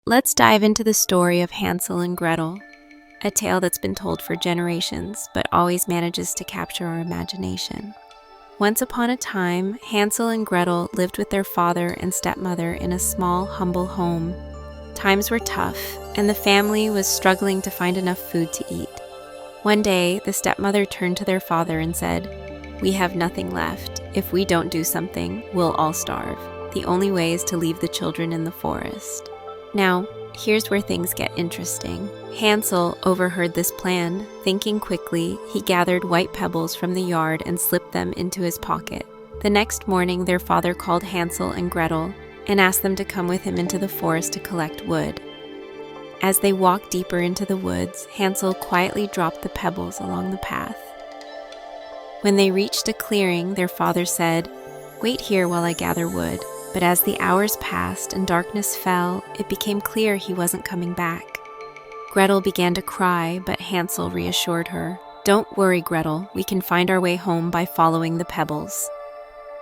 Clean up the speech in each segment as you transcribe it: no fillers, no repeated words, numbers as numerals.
Let's dive into the story of Hansel and Gretel, a tale that's been told for generations, but always manages to capture our imagination. Once upon a time, Hansel and Gretel lived with their father and stepmother in a small, humble home. Times were tough, and the family was struggling to find enough food to eat. One day, the stepmother turned to their father and said, "We have nothing left. If we don't do something, we'll all starve. The only way is to leave the children in the forest." Now, here's where things get interesting. Hansel overheard this plan. Thinking quickly, he gathered white pebbles from the yard and slipped them into his pocket. The next morning, their father called Hansel and Gretel and asked them to come with him into the forest to collect wood. As they walked deeper into the woods, Hansel quietly dropped the pebbles along the path. When they reached a clearing, their father said, "Wait here while I gather wood." But as the hours passed and darkness fell, it became clear he wasn't coming back. Gretel began to cry, but Hansel reassured her. "Don't worry, Gretel, we can find our way home by following the pebbles."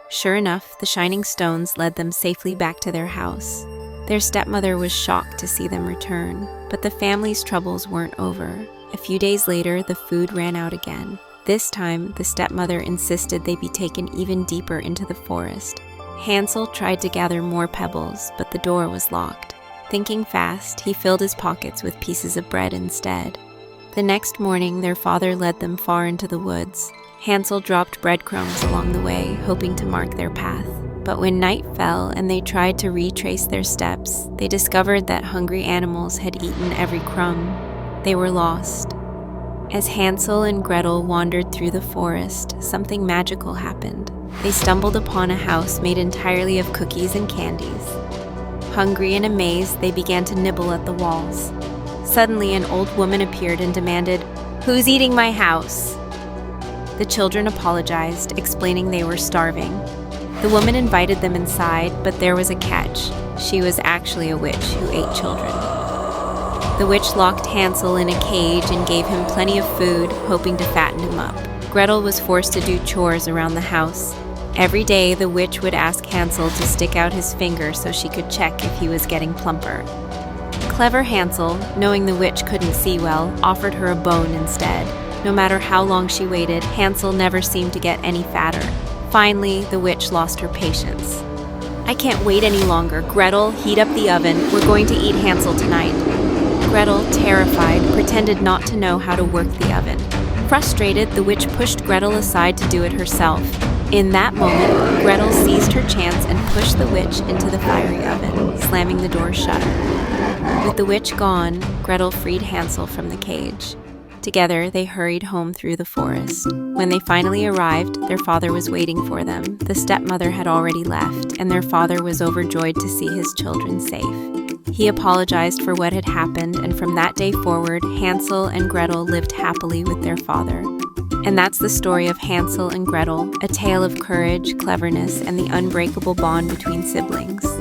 Sure enough, the shining stones led them safely back to their house. Their stepmother was shocked to see them return, but the family's troubles weren't over. A few days later, the food ran out again. This time, the stepmother insisted they be taken even deeper into the forest. Hansel tried to gather more pebbles, but the door was locked. Thinking fast, he filled his pockets with pieces of bread instead. The next morning, their father led them far into the woods. Hansel dropped breadcrumbs along the way, hoping to mark their path. But when night fell and they tried to retrace their steps, they discovered that hungry animals had eaten every crumb. They were lost. As Hansel and Gretel wandered through the forest, something magical happened. They stumbled upon a house made entirely of cookies and candies. Hungry and amazed, they began to nibble at the walls. Suddenly, an old woman appeared and demanded, "Who's eating my house?" The children apologized, explaining they were starving. The woman invited them inside, but there was a catch. She was actually a witch who ate children. The witch locked Hansel in a cage and gave him plenty of food, hoping to fatten him up. Gretel was forced to do chores around the house. Every day, the witch would ask Hansel to stick out his finger so she could check if he was getting plumper. Clever Hansel, knowing the witch couldn't see well, offered her a bone instead. No matter how long she waited, Hansel never seemed to get any fatter. Finally, the witch lost her patience. "I can't wait any longer. Gretel, heat up the oven. We're going to eat Hansel tonight." Gretel, terrified, pretended not to know how to work the oven. Frustrated, the witch pushed Gretel aside to do it herself. In that moment, Gretel seized her chance and pushed the witch into the fiery oven, slamming the door shut. With the witch gone, Gretel freed Hansel from the cage. Together, they hurried home through the forest. When they finally arrived, their father was waiting for them. The stepmother had already left, and their father was overjoyed to see his children safe. He apologized for what had happened, and from that day forward, Hansel and Gretel lived happily with their father. And that's the story of Hansel and Gretel, a tale of courage, cleverness, and the unbreakable bond between siblings.